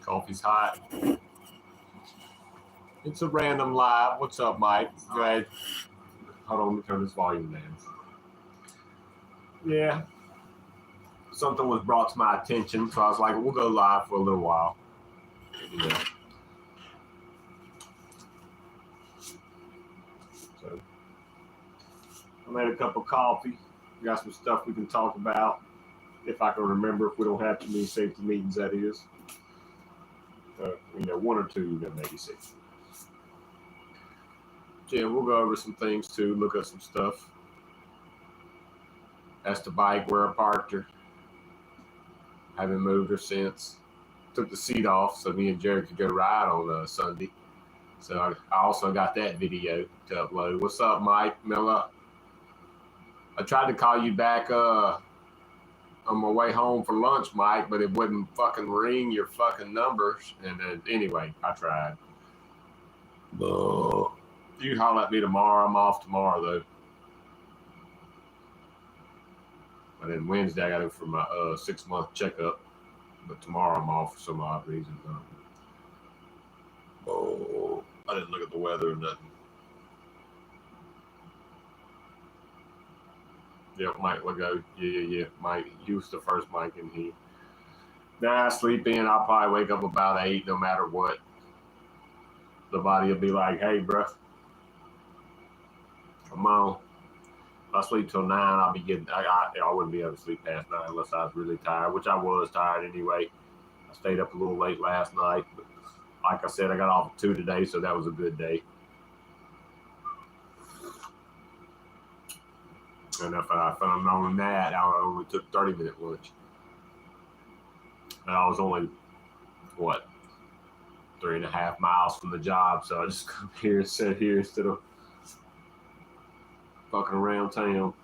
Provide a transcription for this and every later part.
Coffee's hot. It's a random live. What's up, Mike? Go ahead. Hold on, let me turn this volume down. Yeah. Something was brought to my attention, so I was like, we'll go live for a little while. Yeah. So, I made a cup of coffee. We got some stuff we can talk about. If I can remember, if we don't have too many safety meetings, that is. One or two, then maybe six. Yeah, we'll go over some things too, look at some stuff. That's the bike where I parked her. Haven't moved her since. Took the seat off so me and Jared could go ride on Sunday. So I also got that video to upload. What's up, Mike Miller? I tried to call you back on my way home for lunch, Mike, but it wouldn't fucking ring your fucking numbers. And anyway, I tried. You can holler at me tomorrow. I'm off tomorrow, though. And then Wednesday, I got to go for my 6-month checkup. But tomorrow, I'm off for some odd reason. I didn't look at the weather or nothing. Yeah, Mike, we'll go. Yeah. Mike, you was the first Mike in here. Then I sleep in. I'll probably wake up about 8, no matter what. The body will be like, hey, bro, come on. If I sleep till 9, I'll be getting, I wouldn't be able to sleep past 9 unless I was really tired, which I was tired anyway. I stayed up a little late last night. But like I said, I got off at 2 today, so that was a good day. And if I known that, I only took 30-minute lunch. And I was only, 3.5 miles from the job, so I just come here and sit here instead of fucking around town.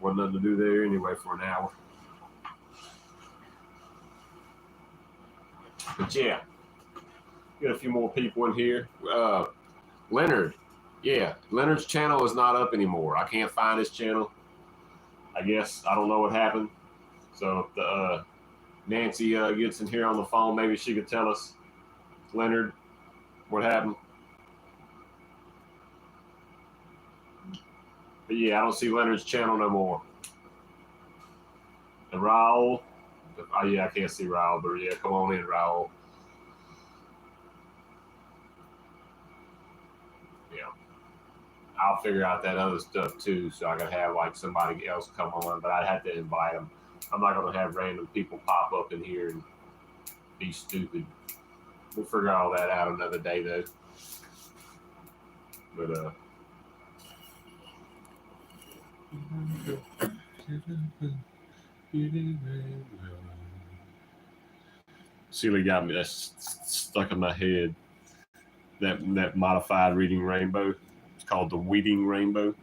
Wasn't nothing to do there anyway for an hour. But yeah, get a few more people in here. Leonard. Yeah, Leonard's channel is not up anymore. I can't find his channel. I guess I don't know what happened. So if the Nancy gets in here on the phone, maybe she could tell us, Leonard, what happened. But yeah, I don't see Leonard's channel no more. And Raul, oh yeah, I can't see Raul, but yeah, come on in, Raul. Yeah. I'll figure out that other stuff too, so I could have like somebody else come on, but I'd have to invite them. I'm not going to have random people pop up in here and be stupid. We'll figure all that out another day though. But Celia got me, that's stuck in my head. That modified reading rainbow. It's called the Weeding Rainbow.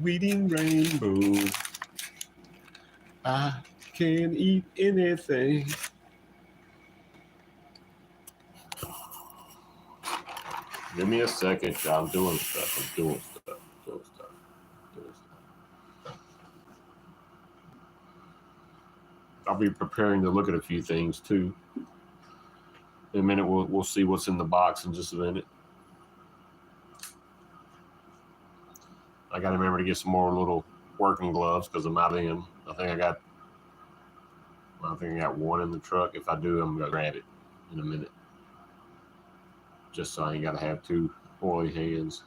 Weeding Rainbow. I can eat anything. Give me a second, y'all. I'm doing stuff. I'll be preparing to look at a few things too. In a minute, we'll see what's in the box in just a minute. I got to remember to get some more little working gloves because I'm out of them. I think I got one in the truck. If I do, I'm gonna grab it in a minute. Just so I ain't gotta have 2 oily hands.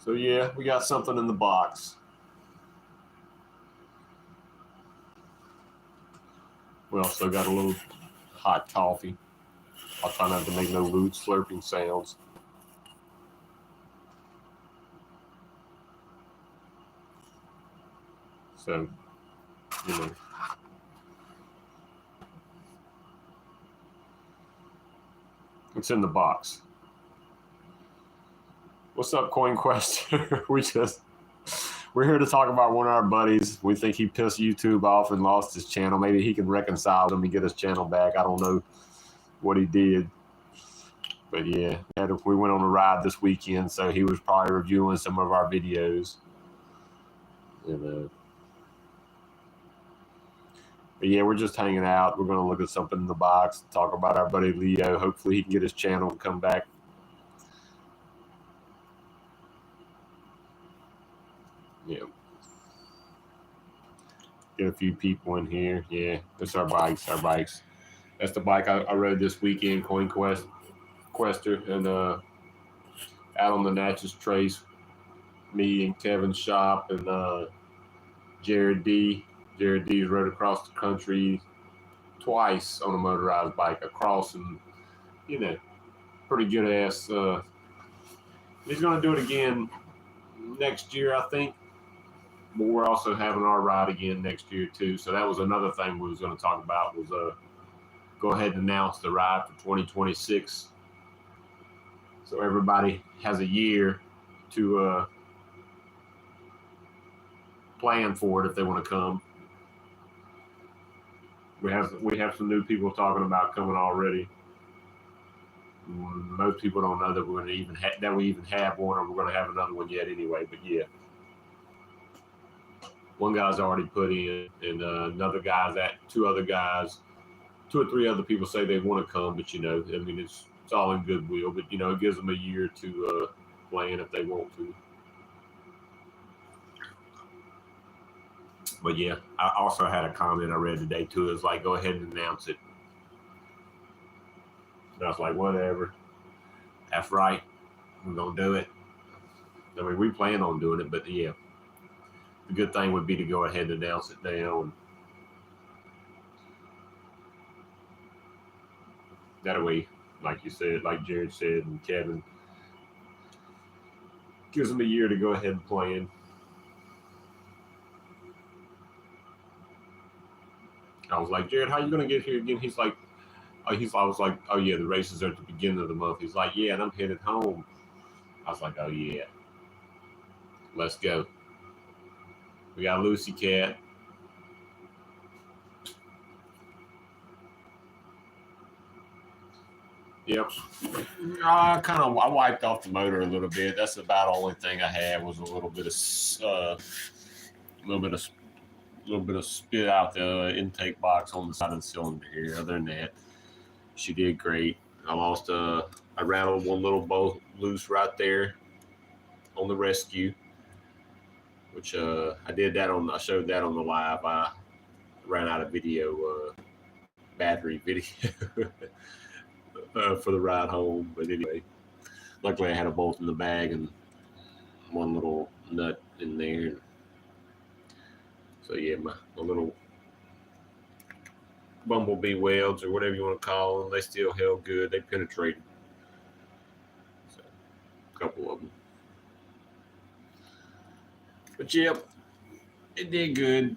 So yeah, we got something in the box. We also got a little hot coffee. I'll try not to make no lewd slurping sounds. So, you know. It's in the box. What's up, Coin Quester? We're here to talk about one of our buddies. We think he pissed YouTube off and lost his channel. Maybe he can reconcile them and get his channel back. I don't know what he did. But yeah, we went on a ride this weekend, so he was probably reviewing some of our videos. And, but yeah, we're just hanging out. We're going to look at something in the box, talk about our buddy Leo. Hopefully he can get his channel and come back. Yeah. Get a few people in here. Yeah, that's our bikes. That's the bike I rode this weekend, Coin Quester, and out on the Natchez Trace, me and Kevin's shop and Jared D. Jared D's rode across the country twice on a motorized bike across, and you know, pretty good ass. He's gonna do it again next year, I think. But we're also having our ride again next year too. So that was another thing we was going to talk about was go ahead and announce the ride for 2026. So everybody has a year to plan for it if they want to come. We have some new people talking about coming already. Most people don't know that we're going to even we even have one, or we're going to have another one yet anyway. But yeah. One guy's already put in, and another guy's two or three other people say they want to come, but you know, I mean, it's all in goodwill, but you know, it gives them a year to plan if they want to. But yeah, I also had a comment I read today too. It's like, go ahead and announce it. And I was like, whatever. That's right. We're gonna do it. I mean, we plan on doing it, but yeah. The good thing would be to go ahead and announce it now. That way, like you said, like Jared said, and Kevin, gives them a year to go ahead and plan. I was like, Jared, how you gonna get here again? He's like, I was like, oh yeah, the races are at the beginning of the month. He's like, yeah, and I'm headed home. I was like, oh yeah, let's go. We got Lucy Cat. Yep. I wiped off the motor a little bit. That's about the only thing I had was a little bit of spit out the intake box on the side of the cylinder here. Other than that, she did great. I rattled one little bolt loose right there on the rescue, which I showed that on the live. I ran out of battery video for the ride home. But anyway, luckily I had a bolt in the bag and one little nut in there. So yeah, my little bumblebee welds or whatever you want to call them, they still held good. They penetrated. So, a couple of them. But yep, it did good.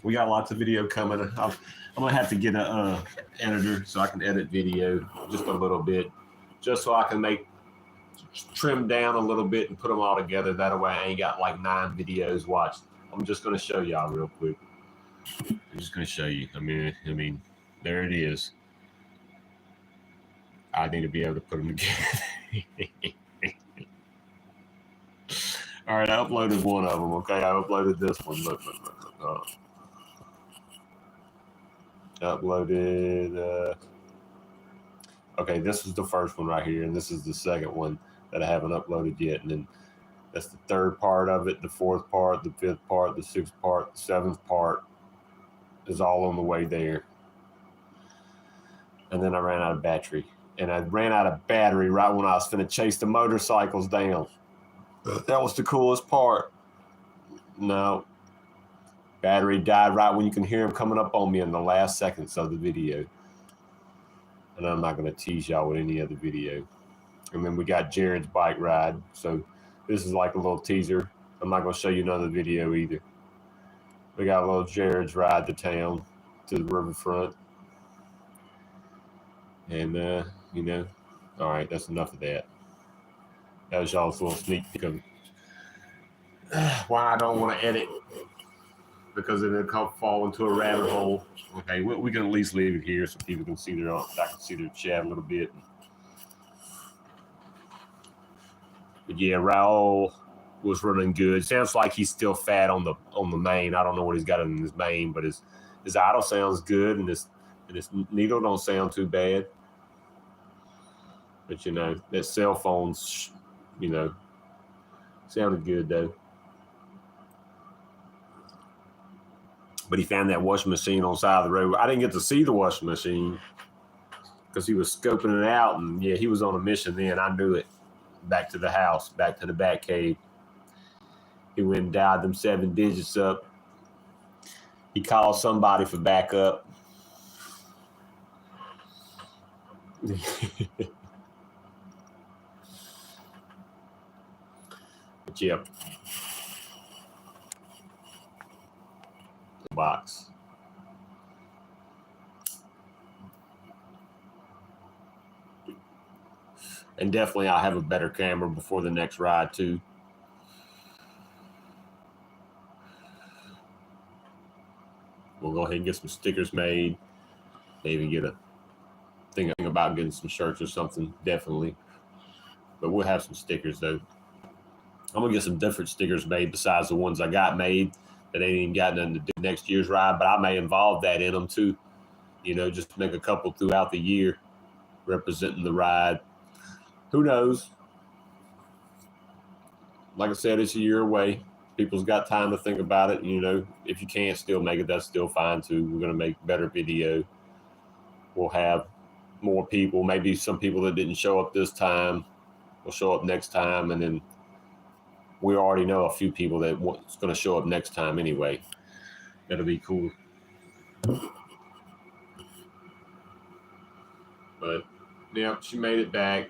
We got lots of video coming. I'm gonna have to get a editor so I can edit video just a little bit, just so I can trim down a little bit and put them all together. That way I ain't got like 9 videos watched. I'm just gonna show y'all real quick. I'm just gonna show you. I mean, there it is. I need to be able to put them together. All right, I uploaded one of them. Okay, I uploaded this one. Look. Uploaded. Okay, this is the first one right here, and this is the second one that I haven't uploaded yet. And then that's the third part of it, the fourth part, the fifth part, the sixth part, the seventh part is all on the way there. And then I ran out of battery. And I ran out of battery right when I was finna chase the motorcycles down. That was the coolest part. No. Battery died right when you can hear him coming up on me in the last seconds of the video. And I'm not going to tease y'all with any other video. And then we got Jared's bike ride. So this is like a little teaser. I'm not going to show you another video either. We got a little Jared's ride to town, to the riverfront. And, you know, all right, that's enough of that. That was y'all's little sneak peek of why I don't want to edit, because it'll fall into a rabbit hole. Okay, we can at least leave it here so people can see I can see their chat a little bit. But yeah, Raul was running good. Sounds like he's still fat on the main. I don't know what he's got in his main, but his idle sounds good, and his needle don't sound too bad. But you know, that cell phone's, you know, sounded good though. But he found that washing machine on the side of the road. I didn't get to see the washing machine because he was scoping it out, and yeah, he was on a mission then. I knew it. Back to the house, back to the bat cave. He went and dialed them 7 digits up. He called somebody for backup. But yeah. The box. And definitely I'll have a better camera before the next ride too. We'll go ahead and get some stickers made. Maybe get a thing about getting some shirts or something, definitely. But we'll have some stickers though. I'm gonna get some different stickers made besides the ones I got made that ain't even got nothing to do next year's ride, but I may involve that in them too. You know, just make a couple throughout the year representing the ride. Who knows? Like I said, it's a year away. People's got time to think about it. You know, if you can't still make it, that's still fine too. We're going to make better video. We'll have more people. Maybe some people that didn't show up this time will show up next time. And then we already know a few people that's going to show up next time anyway. That'll be cool. But, yeah, she made it back.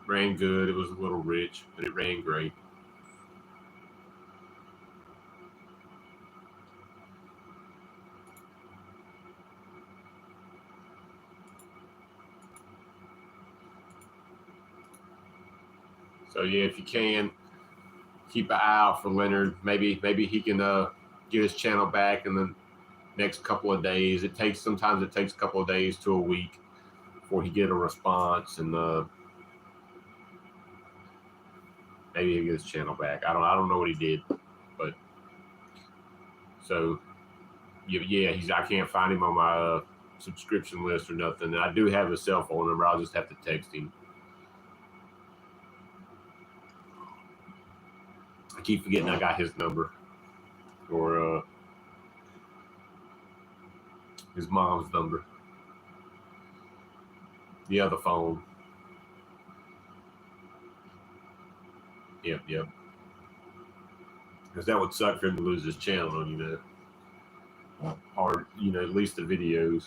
Ran good. It was a little rich, but it ran great. So yeah, if you can, keep an eye out for Leonard. Maybe he can get his channel back in the next couple of days. Sometimes it takes a couple of days to a week before he get a response, and maybe he'll get his channel back. I don't know what he did, but so yeah, I can't find him on my subscription list or nothing. And I do have his cell phone number. I'll just have to text him. I keep forgetting I got his number, or his mom's number. The other phone. Yep. Because that would suck for him to lose his channel, you know. Or, you know, at least the videos.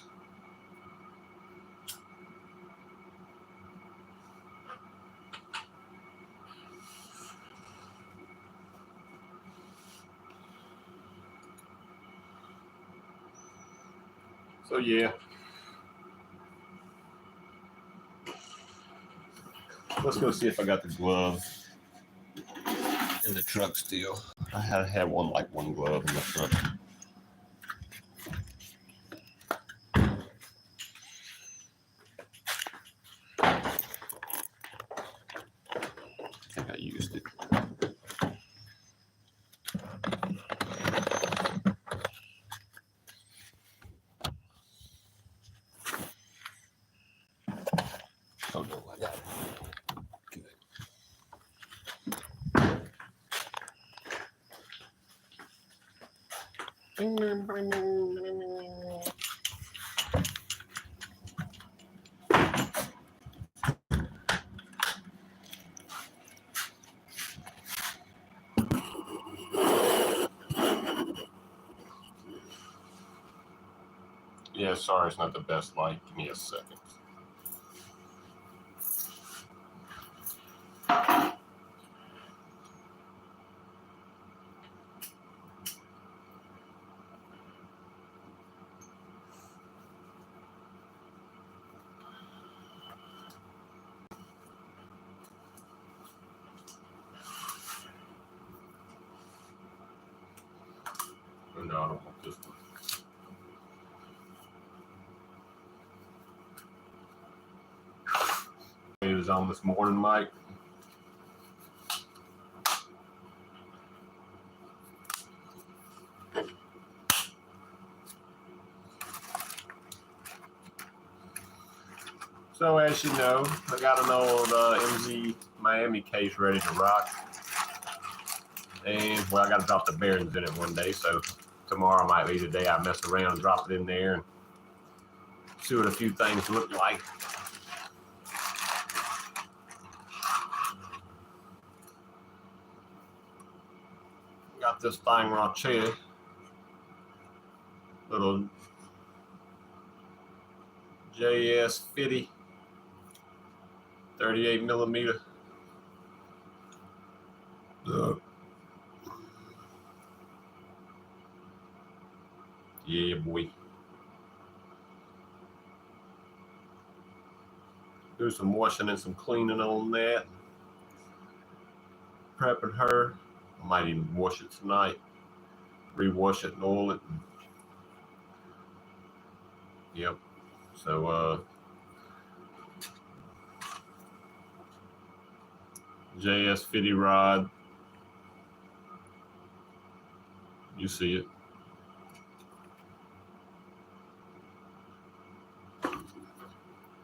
So yeah. Let's go see if I got the glove in the truck still. I had one glove in the truck. I think I used it. Oh no, I got it. sorry, it's not the best light. Give me a second. No, I don't want this one. It was on this morning, Mike. So as you know, I got an old MZ Miami case ready to rock. And well, I got to drop the bearings in it one day, so tomorrow might be the day I mess around and drop it in there and see what a few things look like. Got this thing right here, little JS 50 38 millimeter. Yeah, boy. Do some washing and some cleaning on that. Prepping her. I might even wash it tonight. Rewash it and oil it. Yep. So JS 50 rod. You see it.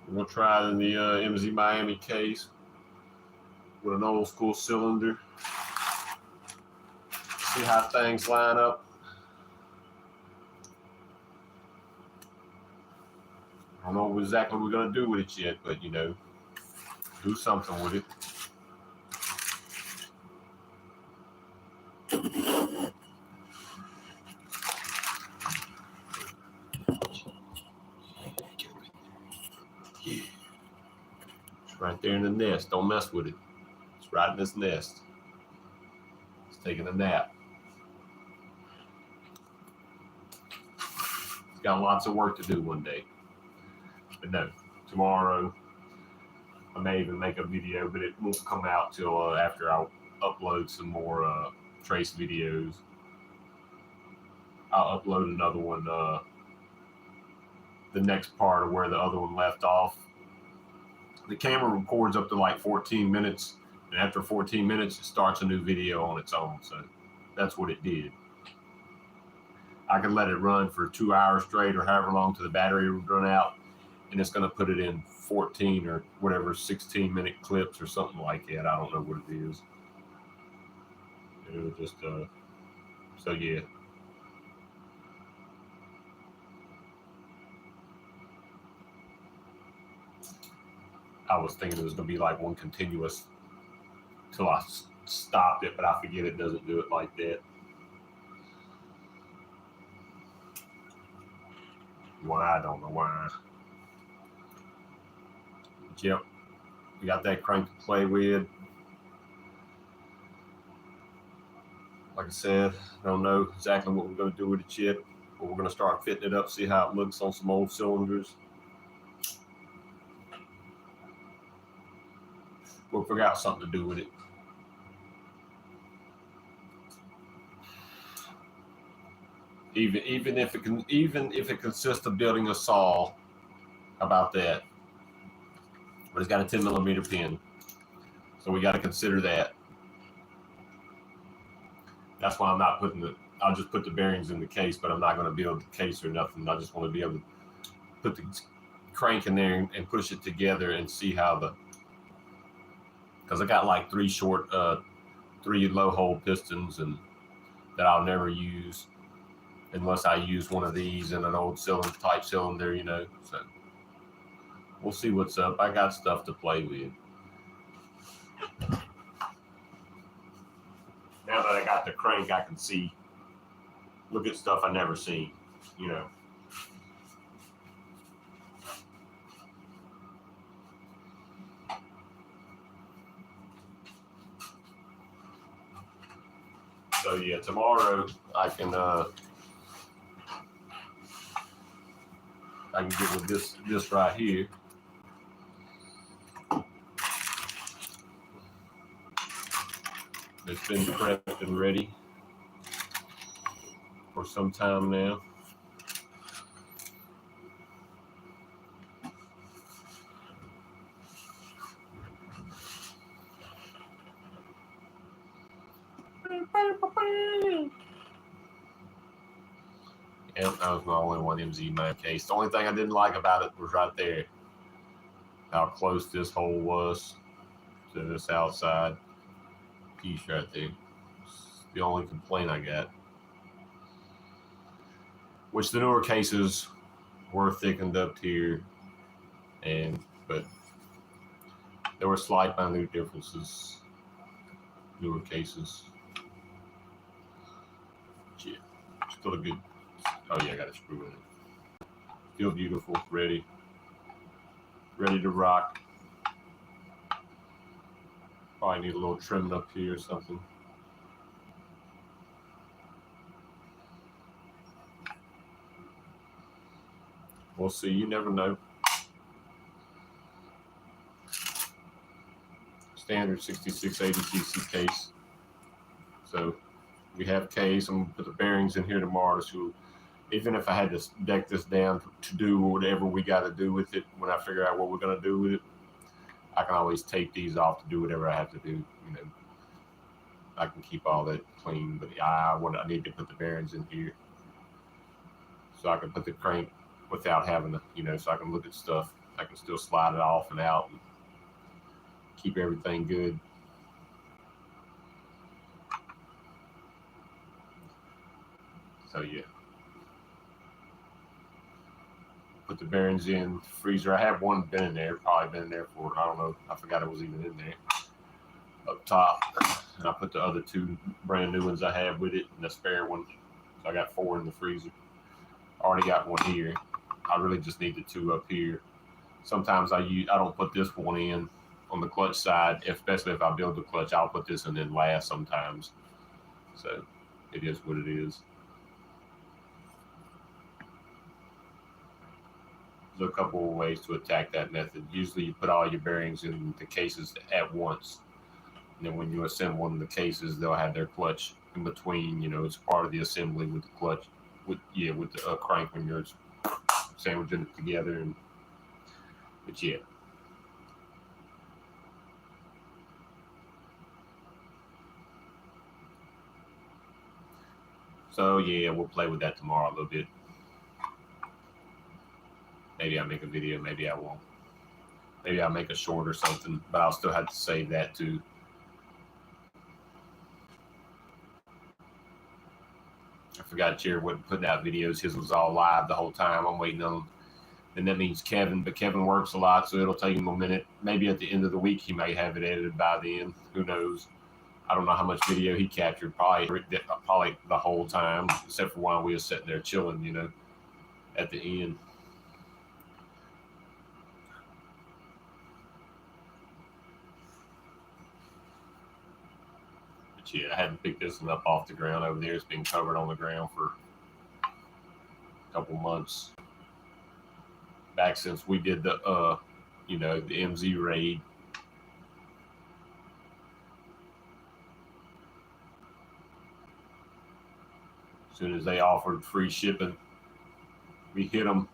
We'll try it in the MZ Miami case with an old school cylinder. See how things line up. I don't know exactly what we're going to do with it yet, but you know, do something with it. It's right there in the nest. Don't mess with it. It's right in this nest. It's taking a nap. It's got lots of work to do one day. But no, tomorrow I may even make a video, but it won't come out till after I upload some more trace videos. I'll upload another one, the next part of where the other one left off. The camera records up to like 14 minutes, and after 14 minutes, it starts a new video on its own. So that's what it did. I could let it run for 2 hours straight or however long till the battery would run out, and it's going to put it in 14 or whatever 16-minute clips or something like that. I don't know what it is. It'll just, so yeah. I was thinking it was going to be like one continuous till I stopped it, but I forget it doesn't do it like that. Why? I don't know why. But yep, we got that crank to play with. Like I said, I don't know exactly what we're going to do with it yet, but we're going to start fitting it up, see how it looks on some old cylinders. We'll figure out something to do with it. Even if it consists of building a saw, about that. But it's got a 10 millimeter pin, so we got to consider that. That's why I'm not putting the. I'll just put the bearings in the case, but I'm not going to build the case or nothing. I just want to be able to put the crank in there and push it together and see how the. Because I got like three low hole pistons and that I'll never use unless I use one of these in an old type cylinder, you know. So we'll see what's up. I got stuff to play with. Now that I got the crank, I can look at stuff I never seen, you know. So yeah, tomorrow I can get with this right here. It's been prepped and ready for some time now. Yep, that was my only one MZ mine case. The only thing I didn't like about it was right there, how close this hole was to this outside piece right there. It's the only complaint I got. Which the newer cases were thickened up here, but there were slight minute differences. Newer cases. Yeah, still a good. Oh yeah, I got a screw in it. Still beautiful, ready to rock. Probably need a little trimming up here or something. We'll see. You never know. Standard 6680cc case. So we have case. I'm gonna put the bearings in here tomorrow. So even if I had to deck this down to do whatever we got to do with it, when I figure out what we're gonna do with it, I can always tape these off to do whatever I have to do. You know, I can keep all that clean. But I need to put the bearings in here so I can put the crank without having to, you know, so I can look at stuff. I can still slide it off and out and keep everything good. So yeah, put the bearings in the freezer. I have one been in there, probably been in there for, I don't know, I forgot it was even in there up top. And I put the other two brand new ones I have with it and the spare one. So I got 4 in the freezer. Already got one here. I really just need the 2 up here. Sometimes I don't put this one in on the clutch side, especially if I build the clutch. I'll put this in last sometimes. So it is what it is. There's a couple of ways to attack that method. Usually you put all your bearings in the cases at once. And then when you assemble in the cases, they'll have their clutch in between. You know, it's part of the assembly with the clutch, with the crank when you're sandwiching it together. But yeah. So yeah, we'll play with that tomorrow a little bit. Maybe I'll make a video, maybe I won't. Maybe I'll make a short or something, but I'll still have to save that too. I forgot Jared wasn't putting out videos. His was all live the whole time. I'm waiting on him. And that means Kevin, but Kevin works a lot, so it'll take him a minute. Maybe at the end of the week, he may have it edited by then. Who knows? I don't know how much video he captured. Probably the whole time, except for while we were sitting there chilling, you know, at the end. But yeah, I hadn't picked this one up off the ground over there. It's been covered on the ground for a couple months. Back since we did the, you know, the MZ raid. As soon as they offered free shipping, we hit them.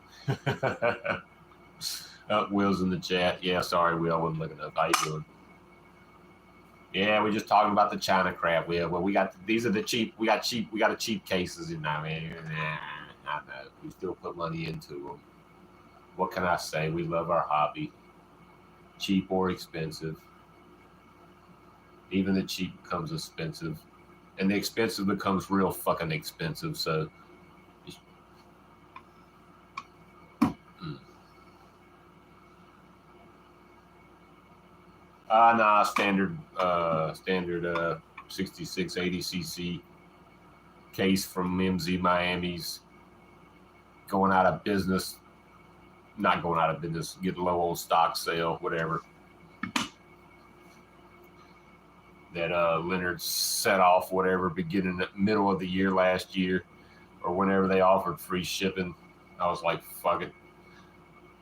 Will's in the chat. Yeah, sorry, Will, I wasn't looking up. How you doing? Yeah, we're just talking about the China crap, Will. Well, we got, these are the cheap, we got a cheap cases in now, man. I know. We still put money into them. What can I say? We love our hobby. Cheap or expensive. Even the cheap becomes expensive. And the expensive becomes real fucking expensive. So, nah, standard 6680cc case from MZ Miami's going out of business. Not going out of business, get low on stock sale, whatever. that Leonard set off whatever beginning the middle of the year last year, or whenever they offered free shipping. I was like, fuck it.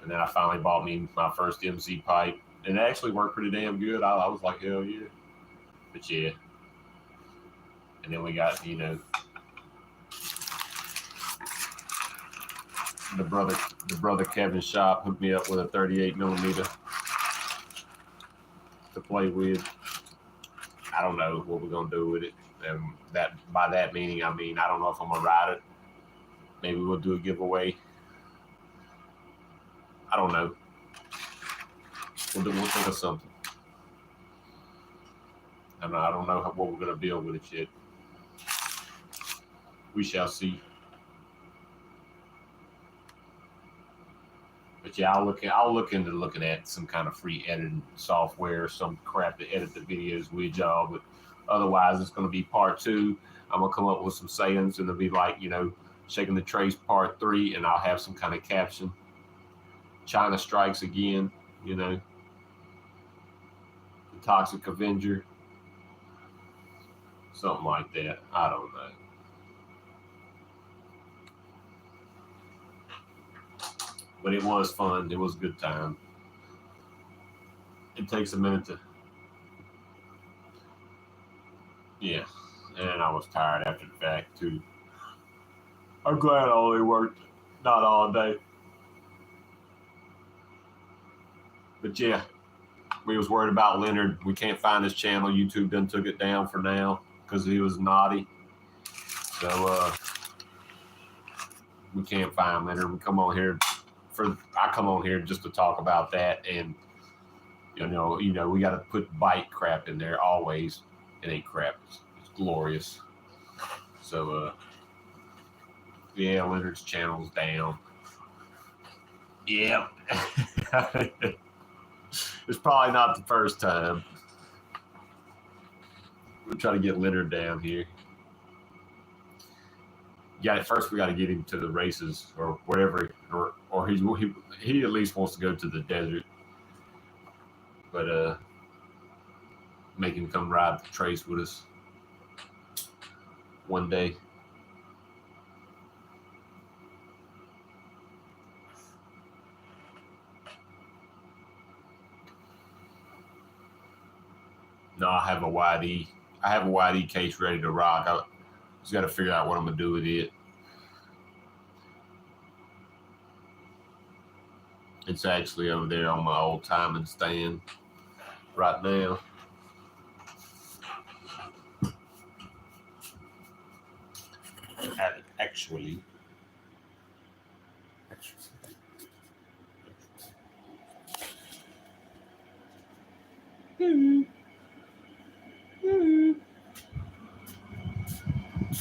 And then I finally bought me my first MC pipe, and it actually worked pretty damn good. I was like, hell yeah. But yeah. And then we got, you know, the brother Kevin's shop hooked me up with a 38 millimeter to play with. I don't know what we're gonna do with it. And that, by that meaning, I mean, I don't know if I'm gonna ride it. Maybe we'll do a giveaway. I don't know. We'll think of something. I don't know what we're gonna build with it yet. We shall see. But yeah, I'll look into looking at some kind of free editing software, some crap to edit the videos with y'all. But otherwise, it's gonna be part 2. I'm gonna come up with some sayings, and it'll be like, you know, Shaking the Trace part 3, and I'll have some kind of caption. China strikes again, you know. The Toxic Avenger. Something like that. I don't know. But it was fun. It was a good time. It takes a minute to... Yeah. And I was tired after the fact, too. I'm glad I only worked not all day. But yeah, we was worried about Leonard. We can't find his channel. YouTube done took it down for now because he was naughty. So we can't find Leonard. I come on here just to talk about that, and you know, we got to put bike crap in there always. It ain't crap. It's glorious. So yeah, Leonard's channel's down. Yep. It's probably not the first time. We'll try to get Leonard down here. Yeah, first we got to get him to the races or whatever, or he at least wants to go to the desert. But make him come ride the trace with us one day. No, I have a YD. I have a YD case ready to rock. I just got to figure out what I'm gonna do with it. It's actually over there on my old timing stand right now. Actually.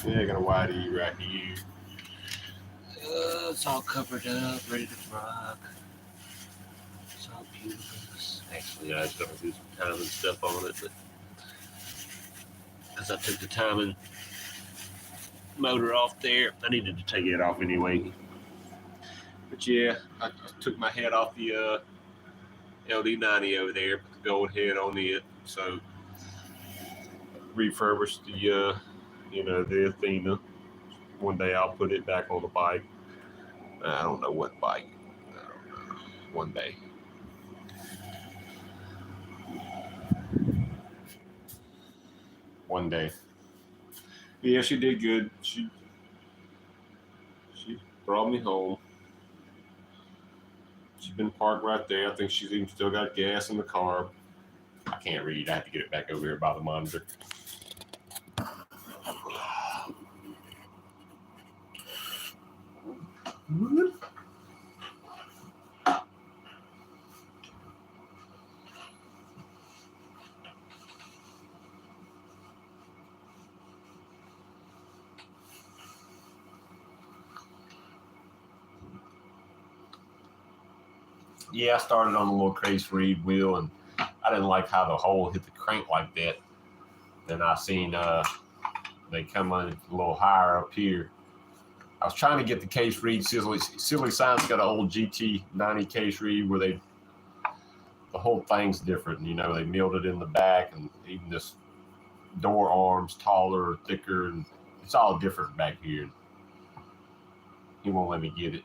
Yeah, I got a YD right here. It's all covered up, ready to rock. It's all beautiful. Actually, I was going to do some timing stuff on it, but because I took the timing motor off there, I needed to take it off anyway. But yeah, I took my head off the LD90 over there, put the gold head on it, so refurbished the the Athena. One day I'll put it back on the bike. I don't know what bike. I don't know. One day. One day. Yeah, she did good. She brought me home. She's been parked right there. I think she's even still got gas in the car. I can't read. I have to get it back over here by the monitor. Yeah, I started on a little case reed wheel, and I didn't like how the hole hit the crank like that. Then I seen they come on a little higher up here. I was trying to get the case reed. Silly Science got an old GT90 case reed where the whole thing's different. You know, they milled it in the back, and even this door arms taller or thicker, and it's all different back here. He won't let me get it.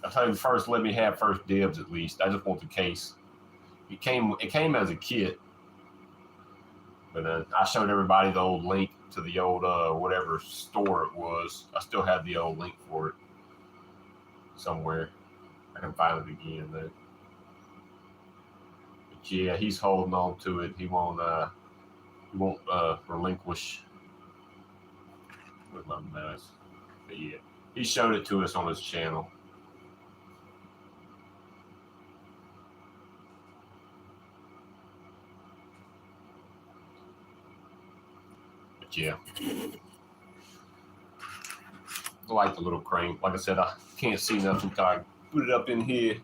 I tell you, first, let me have first dibs at least. I just want the case. It came as a kit, but I showed everybody the old link to the old whatever store it was. I still have the old link for it somewhere. I can find it again though. But yeah, he's holding on to it. He won't relinquish with my mouse. But yeah, he showed it to us on his channel. But yeah, I like the little crane. Like I said, I can't see nothing until I put it up in here.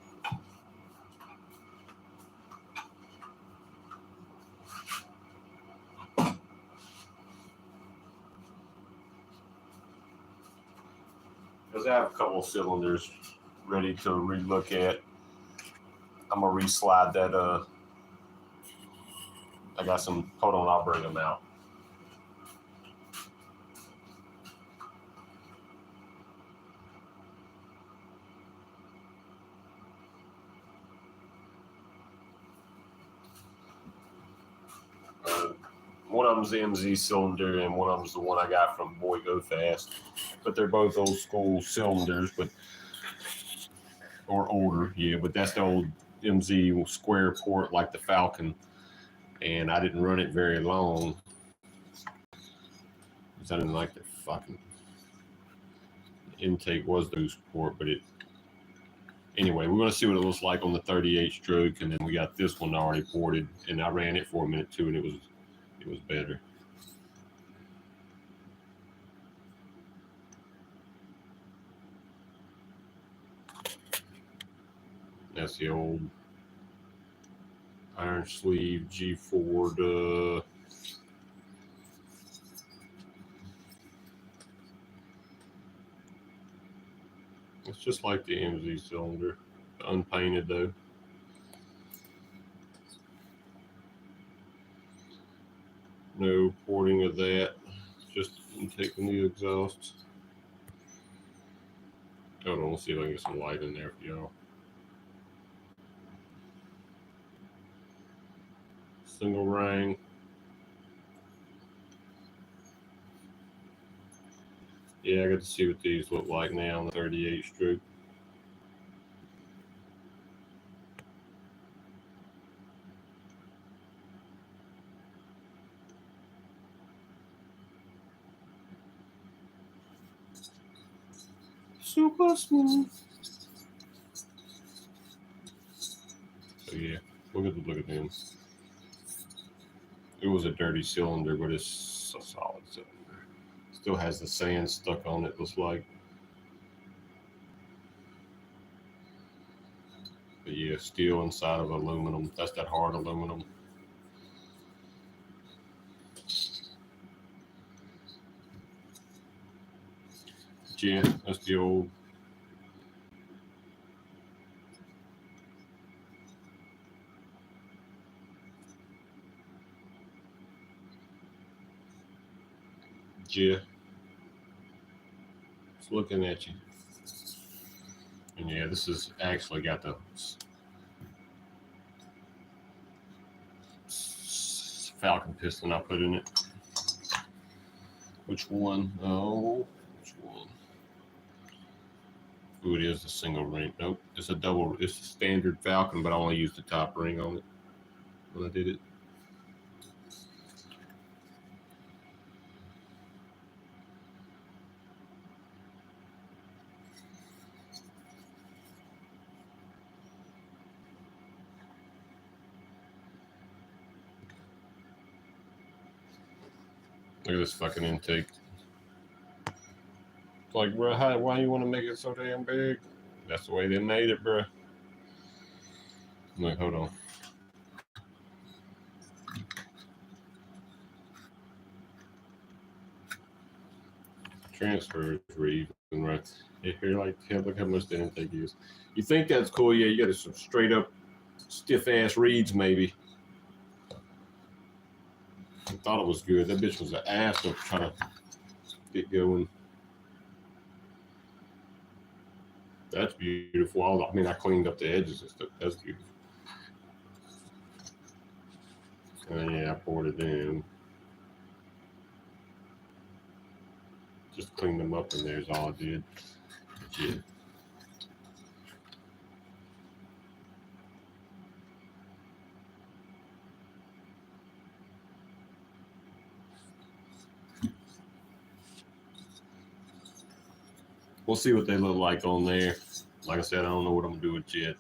Because I have a couple of cylinders ready to relook at. I'm gonna re-slide that. I got some. Hold on, I'll bring them out. One of them's the MZ cylinder, and one of them's the one I got from Boy Go Fast. But they're both old school cylinders, or older, yeah. But that's the old MZ square port like the Falcon, and I didn't run it very long because I didn't like the fucking intake was the boost port. But anyway, we're gonna see what it looks like on the 38 stroke, and then we got this one already ported, and I ran it for a minute too, and it was better. That's the old iron sleeve G Ford. It's just like the MZ cylinder, unpainted though. No porting of that, just taking the exhausts. Hold on, let's see if I can get some light in there for y'all. Single ring. Yeah, I got to see what these look like now on the 38 stroke. Super smooth. So yeah, look at them. It was a dirty cylinder, but it's a solid cylinder. Still has the sand stuck on it, looks like. But yeah, steel inside of aluminum. That's that hard aluminum. Yeah, that's the old. Yeah. It's looking at you. And yeah, this is actually got the Falcon piston I put in it. Which one? Oh, which one? Ooh, it is a single ring. Nope, it's a double. It's a standard Falcon, but I only used the top ring on it when I did it. Look at this fucking intake. It's like, bro, why you want to make it so damn big? That's the way they made it, bro. I'm like, hold on. Transfers were even right. Here, like, look how much the intake is. You think that's cool? Yeah, you got some straight up stiff ass reeds, maybe. I thought it was good. That bitch was an ass of trying to get going. That's beautiful. I mean, I cleaned up the edges and stuff. That's beautiful. Yeah, I poured it in. Just cleaned them up and there's all I did. Yeah. We'll see what they look like on there. Like I said, I don't know what I'm gonna do with yet.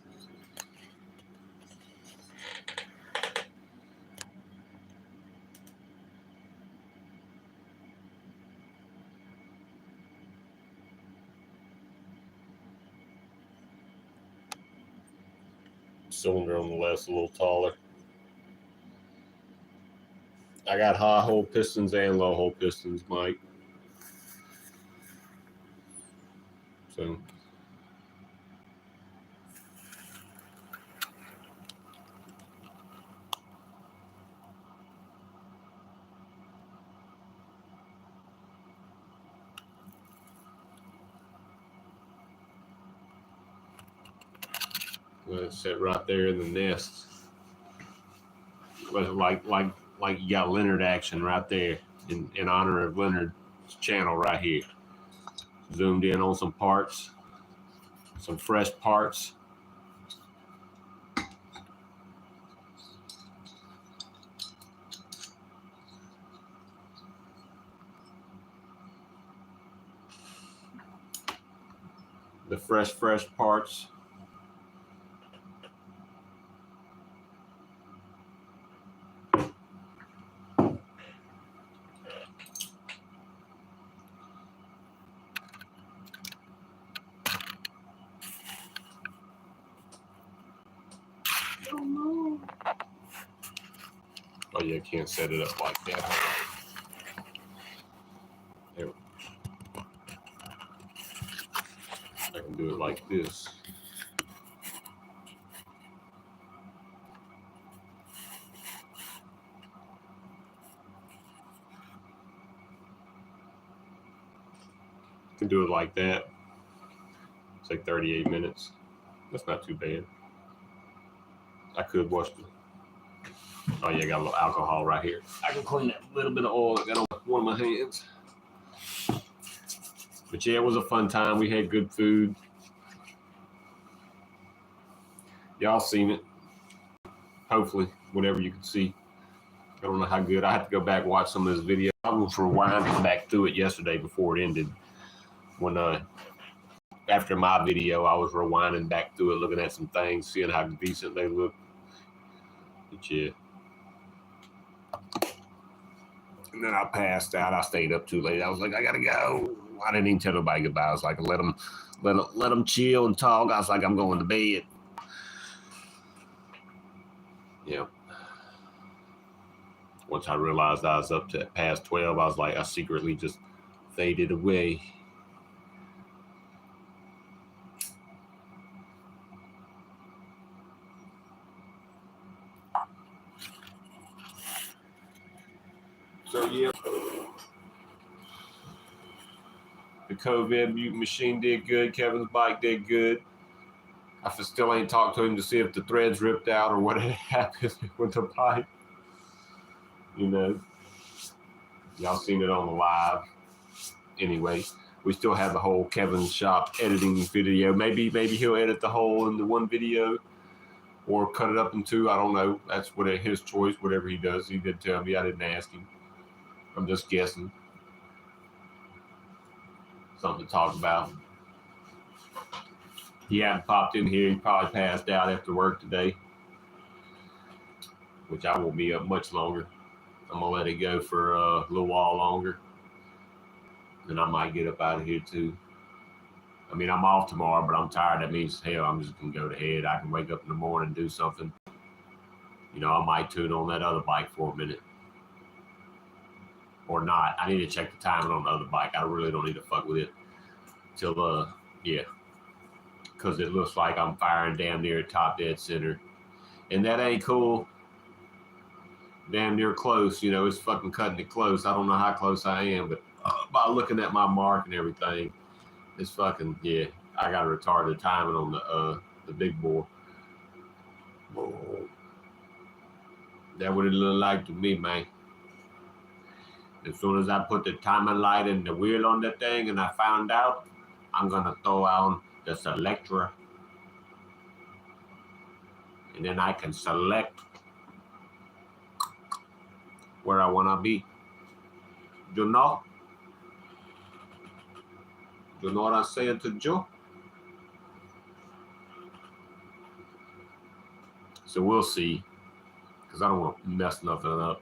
Cylinder on the left's a little taller. I got high hole pistons and low hole pistons, Mike. So let's sit right there in the nest. Like you got Leonard action right there in honor of Leonard's channel right here. Zoomed in on some parts, some fresh parts. The fresh parts. Oh yeah, can't set it up like that. There. I can do it like this. Can do it like that. It's like 38 minutes. That's not too bad. I could wash the. Oh yeah, got a little alcohol right here. I can clean that little bit of oil I got on one of my hands. But yeah, it was a fun time. We had good food. Y'all seen it. Hopefully, whatever you can see. I don't know how good. I have to go back and watch some of this video. I was rewinding back through it yesterday before it ended. When after my video, I was rewinding back through it, looking at some things, seeing how decent they look. But yeah. And then I passed out. I stayed up too late. I was like, I gotta go. I didn't even tell nobody goodbye. I was like, let them chill and talk. I was like, I'm going to bed. Yeah. Once I realized I was up to past 12, I was like, I secretly just faded away. So yeah, the COVID mute machine did good. Kevin's bike did good. I still ain't talked to him to see if the threads ripped out or what had happened with the bike. You know, y'all seen it on the live. Anyway, we still have the whole Kevin's shop editing video. Maybe he'll edit the whole into one video or cut it up in two. I don't know. That's his choice, whatever he does. He did tell me. I didn't ask him. I'm just guessing. Something to talk about. He hadn't popped in here. He probably passed out after work today, which I won't be up much longer. I'm going to let it go for a little while longer. Then I might get up out of here too. I mean, I'm off tomorrow, but I'm tired. That means, hell, I'm just going to go to bed. I can wake up in the morning and do something. You know, I might tune on that other bike for a minute. Or not. I need to check the timing on the other bike. I really don't need to fuck with it till, yeah. Because it looks like I'm firing damn near top dead center. And that ain't cool. damn near close. You know, it's fucking cutting it close. I don't know how close I am, but by looking at my mark and everything, it's fucking, yeah, I got a retarded timing on the big bore. That what it looked like to me, man. As soon as I put the timing light and the wheel on the thing and I found out, I'm gonna throw on the selector. And then I can select where I wanna be. You know? You know what I'm saying to you? So we'll see. Because I don't want to mess nothing up.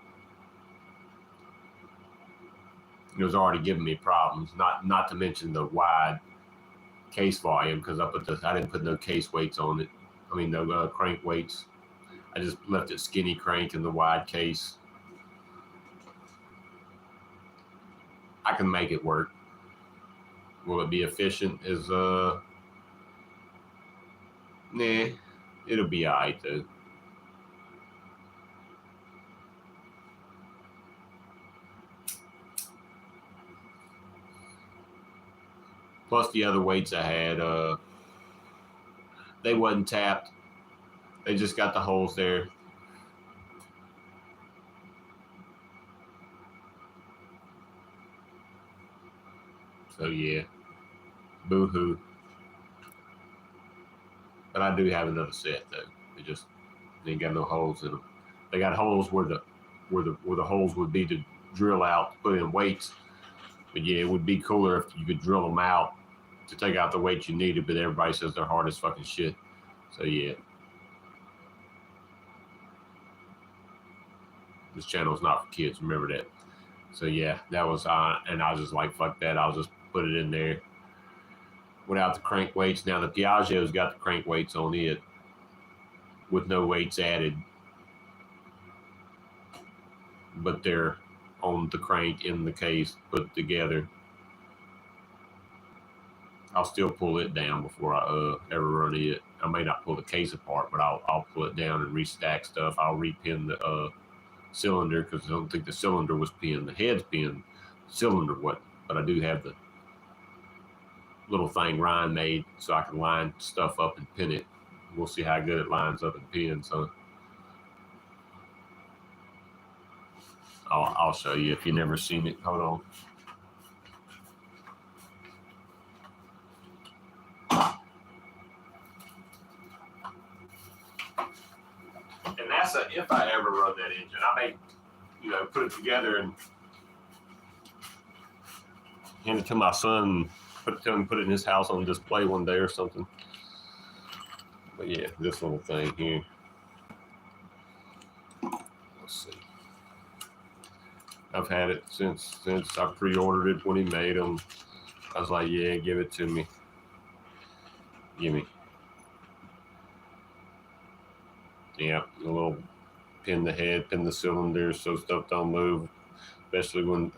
It was already giving me problems. Not to mention the wide case volume, because I didn't put no case weights on it. I mean, no crank weights. I just left it skinny crank in the wide case. I can make it work. Will it be efficient? Nah, it'll be all right though. Plus the other weights I had, they wasn't tapped. They just got the holes there. So yeah, boo-hoo. But I do have another set though. They ain't got no holes in them. They got holes where the holes would be to drill out, to put in weights. But yeah, it would be cooler if you could drill them out to take out the weights you needed. But everybody says they're hard as fucking shit. So yeah. This channel is not for kids, remember that. So yeah, that was and I was just like, fuck that, I'll just put it in there without the crank weights. Now the Piaggio's got the crank weights on it with no weights added, but they're on the crank in the case put together. I'll still pull it down before I ever run it. I may not pull the case apart, but I'll pull it down and restack stuff. I'll repin the cylinder, because I don't think the cylinder was pinned. The head's pinned, the cylinder wasn't. But I do have the little thing Ryan made so I can line stuff up and pin it. We'll see how good it lines up and pins. So I'll show you if you've never seen it. Hold on. And that's if I ever run that engine. I may, put it together and hand it to my son, put it in his house on display one day or something. But yeah, this little thing here. Let's see. I've had it since I pre-ordered it when he made them. I was like, yeah, give it to me. Gimme. Yeah, a little pin the head, pin the cylinder so stuff don't move, especially when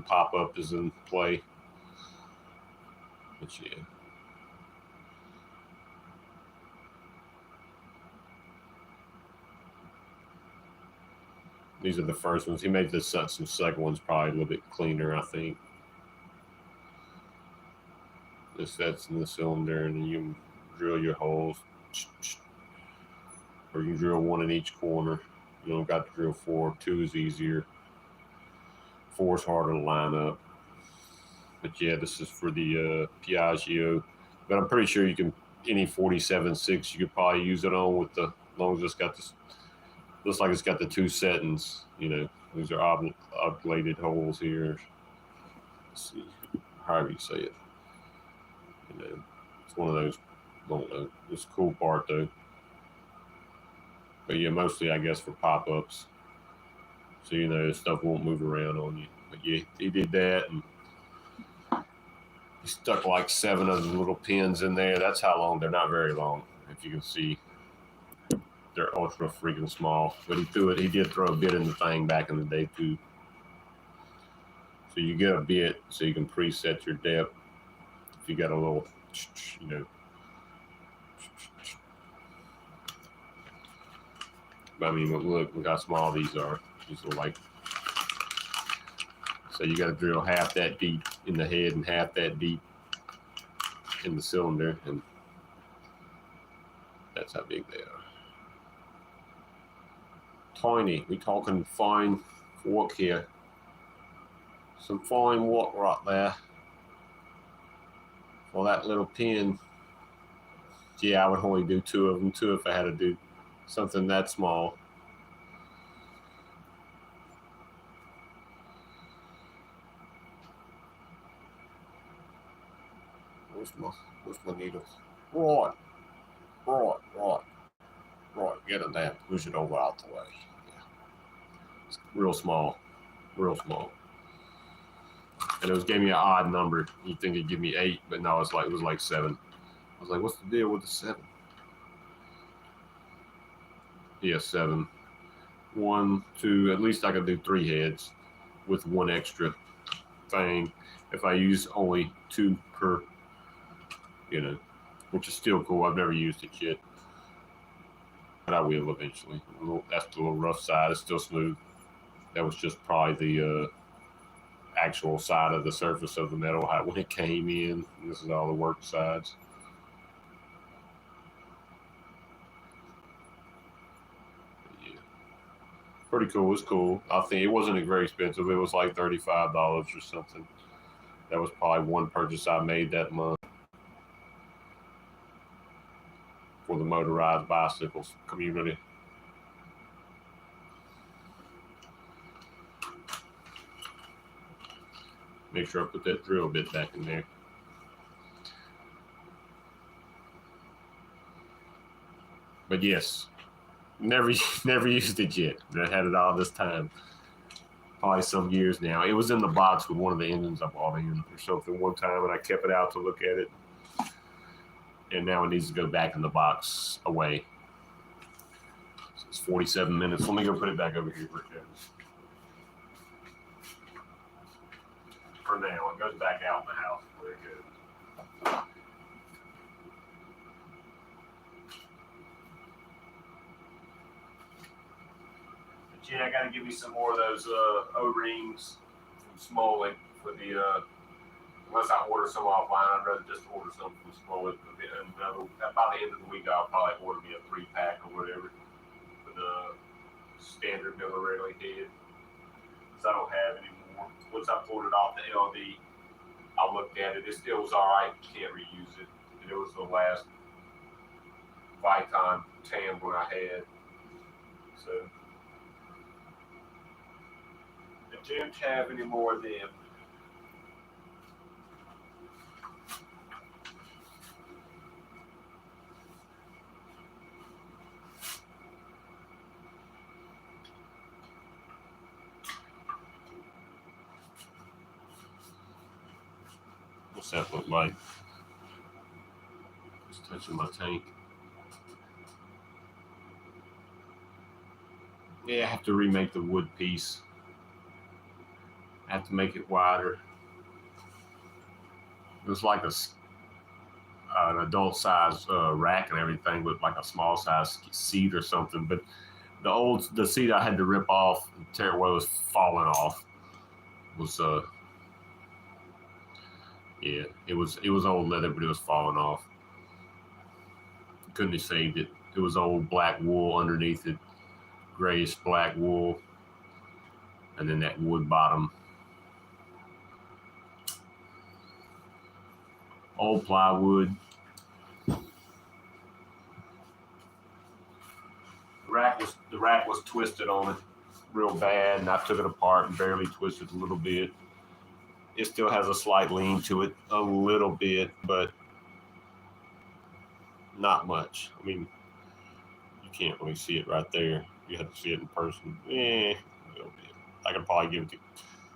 pop-up is in play. But yeah. These are the first ones. He made some second ones probably a little bit cleaner, I think. That's in the cylinder, and then you drill your holes. Or you drill one in each corner. You don't got to drill 4. 2 is easier. 4 is harder to line up. But yeah, this is for the Piaggio. But I'm pretty sure you can, any 47.6, you could probably use it on with as long as it's got this, looks like it's got the 2 settings. These are oblated holes here. Let's see, however you say it. It's one of those, I don't know. It's a cool part though. But yeah, mostly I guess for pop-ups. So stuff won't move around on you. But yeah, he did that, and he stuck like 7 of the little pins in there. That's how long. They're not very long, if you can see. They're ultra freaking small. But he did throw a bit in the thing back in the day too. So you get a bit so you can preset your depth. If you got a little, I mean, look how small these are. These are like, so you got to drill half that deep in the head and half that deep in the cylinder, and that's how big they are. Tiny. We talking fine work here. Some fine work right there for that little pin. Yeah, I would only do 2 of them too if I had to do something that small. Where's my needles? Right. Get it there. Push it over out the way. Yeah. It's real small. And it gave me an odd number. You'd think it'd give me 8, but no, it was like 7. I was like, what's the deal with the 7? Yeah, 7. 1, 2. At least I could do 3 heads with 1 extra thing if I use only 2 per, which is still cool. I've never used it yet, but I will eventually. That's the little rough side. It's still smooth. That was just probably the actual side of the surface of the metal when it came in. This is all the work sides. Yeah, pretty cool. It's cool. I think it wasn't very expensive. It was like $35 or something. That was probably one purchase I made that month for the Motorized Bicycles community. Make sure I put that drill bit back in there. But yes, never used it yet. I had it all this time. Probably some years now. It was in the box with one of the engines I bought in or something one time, and I kept it out to look at it. And now it needs to go back in the box away. So it's 47 minutes. Let me go put it back over here for a second. For now, it goes back out in the house where it goes. But yeah, I got to give me some more of those O-rings from Smollett for the. Unless I order some offline, I'd rather just order some from Smollett. And by the end of the week, I'll probably order me a 3-pack or whatever for the standard Millerelli head. Because I don't have any more. Once I pulled it off the LD, I looked at it. It still was all right. Can't reuse it. And it was the last Viton tam one I had. So I don't have any more of them. What's that look like? Just touching my tank. Yeah, I have to remake the wood piece. I have to make it wider. It was like an adult size rack and everything, with like a small size seat or something. But the seat I had to rip off and tear away was falling off. Yeah, it was old leather, but it was falling off. Couldn't have saved it. It was old black wool underneath it, grayish black wool, and then that wood bottom. Old plywood. The rack was twisted on it real bad, and I took it apart and barely twisted a little bit. It still has a slight lean to it, a little bit, but not much. I mean, you can't really see it right there. You have to see it in person. A little bit. I could probably give it to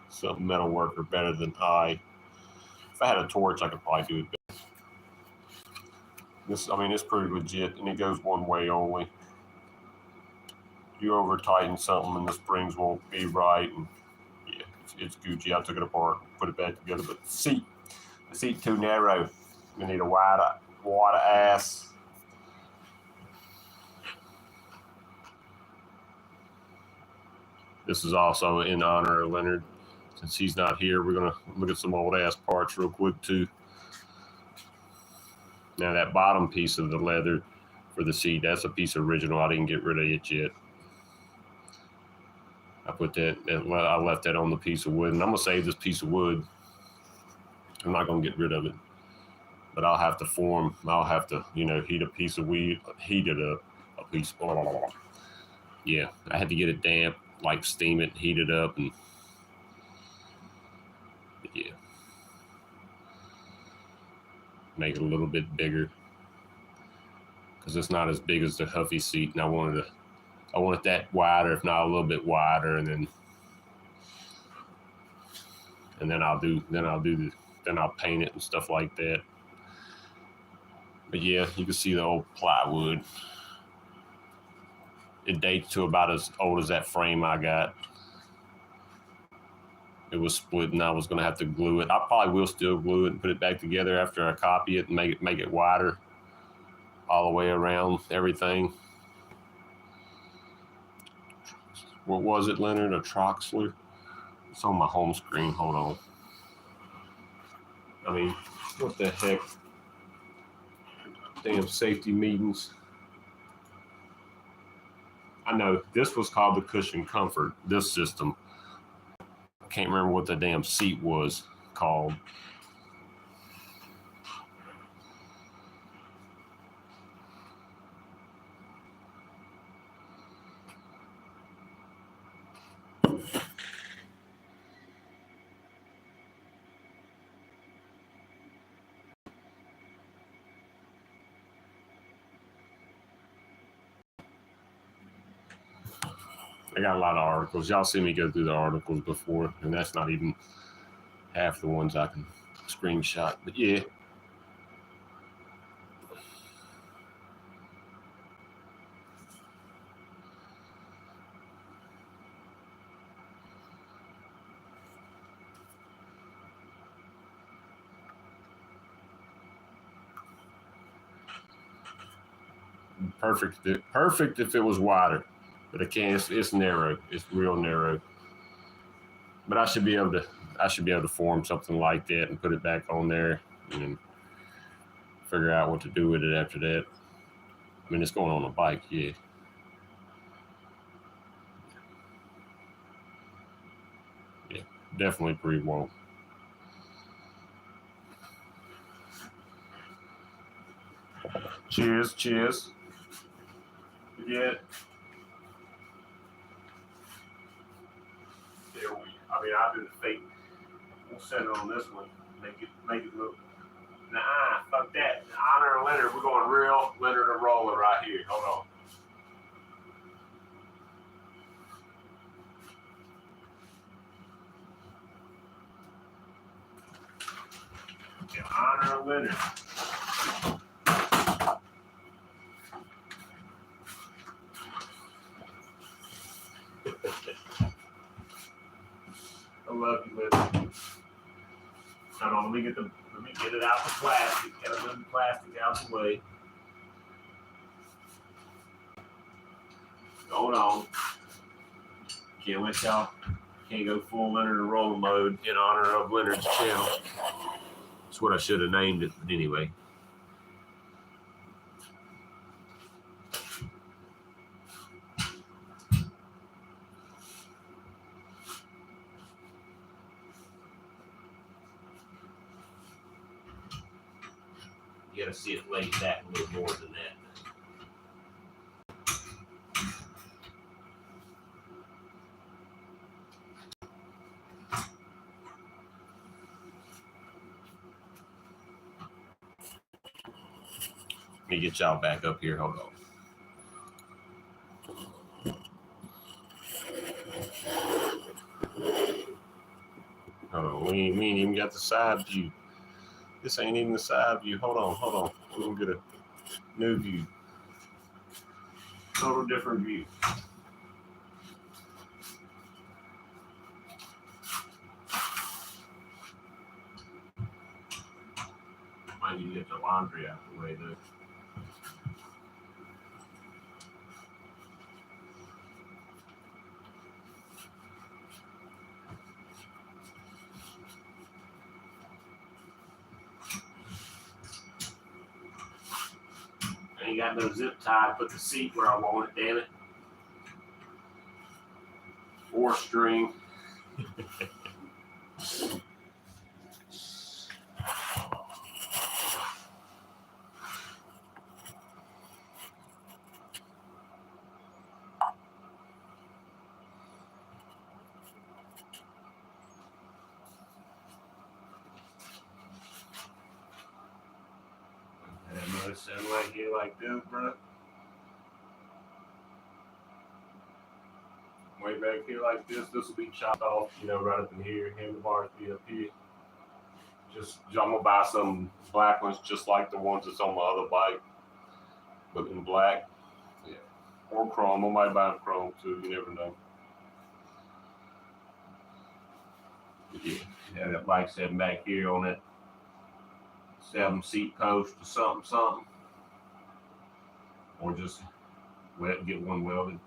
some metal worker better than I. If I had a torch, I could probably do it better. It's pretty legit, and it goes one way only. You over tighten something, and the springs won't be right, and yeah, it's Gucci. I took it apart, put it back together, but the seat too narrow. We need a wider ass. This is also in honor of Leonard. Since he's not here, we're going to look at some old ass parts real quick too. Now that bottom piece of the leather for the seat, that's a piece of original. I didn't get rid of it yet. I put that, I left that on the piece of wood, and I'm gonna save this piece of wood. I'm not gonna get rid of it, but I'll have to heat a piece of weed, heat it up, a piece. Blah, blah, blah, blah. Yeah, I had to get it damp, like steam it, heat it up, and yeah, make it a little bit bigger because it's not as big as the Huffy seat, and I wanted that wider, if not a little bit wider, and then I'll paint it and stuff like that. But yeah, you can see the old plywood. It dates to about as old as that frame I got. It was split, and I was gonna have to glue it. I probably will still glue it and put it back together after I copy it and make it wider all the way around everything. What was it, Leonard? A Troxler? It's on my home screen. Hold on. I mean, what the heck? Damn safety meetings. I know this was called the Cushion Comfort, this system. I can't remember what the damn seat was called. I got a lot of articles. Y'all see me go through the articles before, and that's not even half the ones I can screenshot. But yeah. Perfect if it was wider. But I can't. It's narrow. It's real narrow. But I should be able to form something like that and put it back on there and then figure out what to do with it after that. I mean, it's going on a bike, yeah. Yeah, definitely pre-warm. Cheers, cheers. Yeah. I'll do the fake. We'll set it on this one. Make it look. Nah, fuck that. In honor of Leonard, we're going real Leonard and roller right here. Hold on. In honor of Leonard. I love you, Leonard. Hold on, let me get it out the plastic. Gotta move the plastic out the way. Going on. Can't go full Leonard and roller mode in honor of Leonard's channel. That's what I should have named it, but anyway. You gotta see it laid back a little more than that. Let me get y'all back up here. Hold on. We ain't even got the side view. This ain't even the side view. Hold on. We're gonna get a new view. Total different view. Might need to get the laundry out the way though. got no zip tie. Put the seat where I want it, damn it. Or string. Another setting right here like this, bro. Way back here like this. This will be chopped off, you know, right up in here. Handlebars be up here. I'm gonna buy some black ones just like the ones that's on my other bike, but in black. Yeah. Or chrome. I might buy chrome too. You never know. Yeah, that bike sitting back here on that 7-seat post or something. Or just get one welded.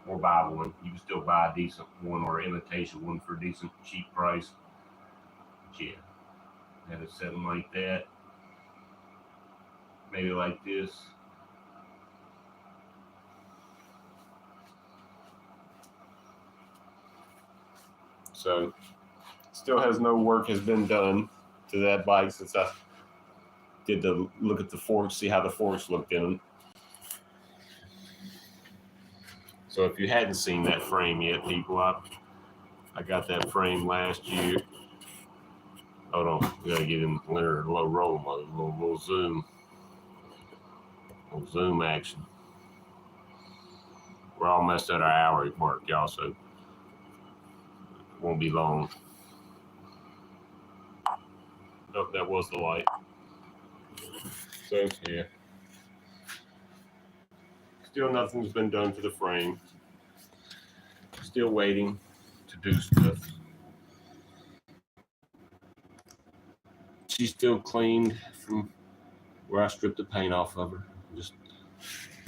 Or buy one. You can still buy a decent one or an imitation one for a decent, cheap price. Yeah. Have it sitting like that. Maybe like this. So, still has no work has been done to that bike since I did the look at the forks, see how the forks looked in them. So if you hadn't seen that frame yet, people, I got that frame last year. Hold on, we gotta get in low roll mode, little zoom action. We're almost at our hour mark, y'all, so it won't be long. Nope, that was the light. So yeah, still nothing's been done to the frame. Still waiting to do stuff. She's still cleaned from where I stripped the paint off of her. Just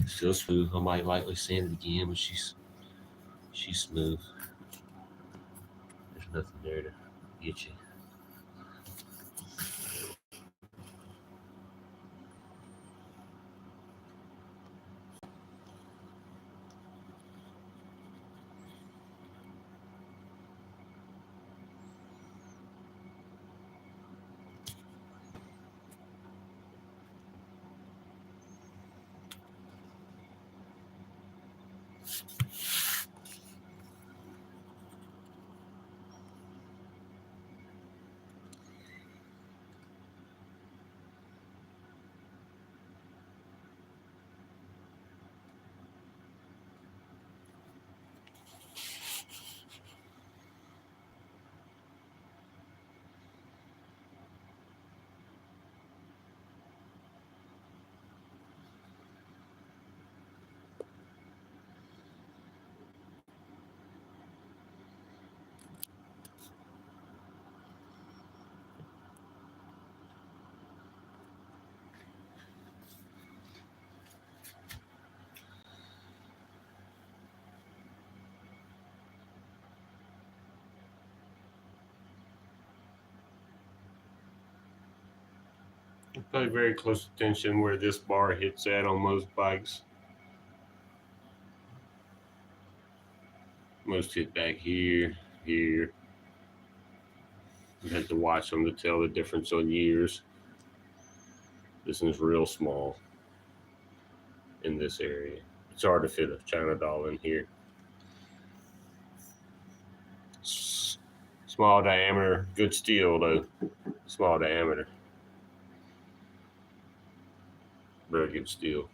still smooth. I might lightly sand it again, but she's smooth. There's nothing there to get you. Pay very close attention where this bar hits at on most bikes. Most hit back here. You have to watch them to tell the difference on years. This one's real small in this area. It's hard to fit a China doll in here. Small diameter, good steel though. Small diameter. Very good steel.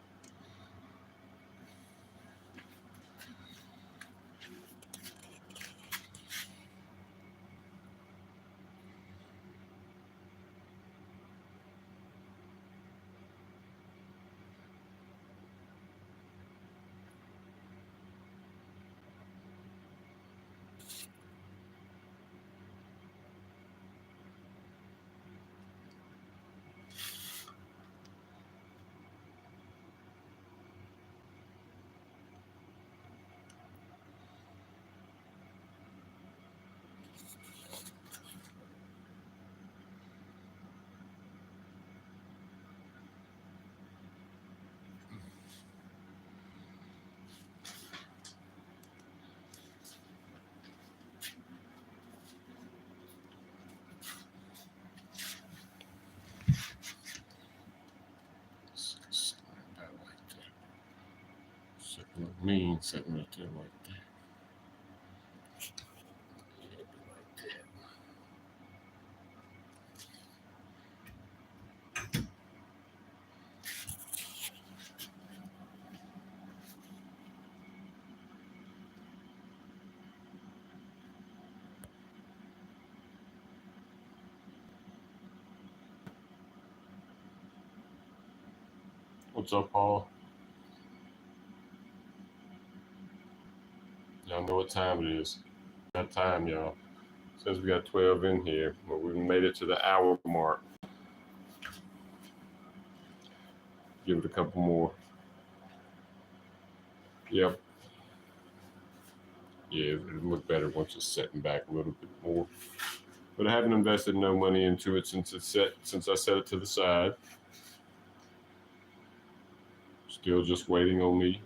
mean sitting right there like that. What's up, Paul? Y'all know what time it is. That time, y'all. Says we got 12 in here, but we made it to the hour mark. Give it a couple more. Yep. Yeah, it'll look better once it's setting back a little bit more. But I haven't invested no money into it since I set it to the side. Still just waiting on me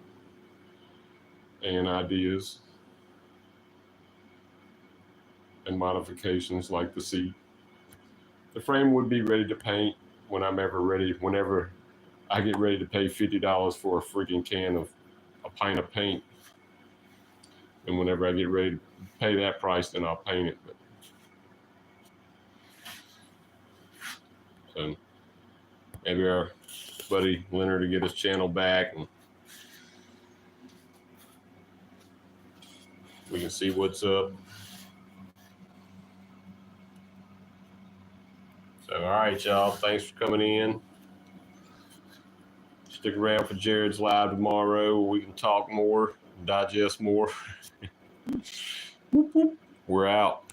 and ideas and modifications like the seat. The frame would be ready to paint when I'm ever ready, whenever I get ready to pay $50 for a freaking can of a pint of paint. And whenever I get ready to pay that price, then I'll paint it. So maybe our buddy Leonard to get his channel back and we can see what's up. So, all right, y'all. Thanks for coming in. Stick around for Jared's live tomorrow where we can talk more, digest more. We're out.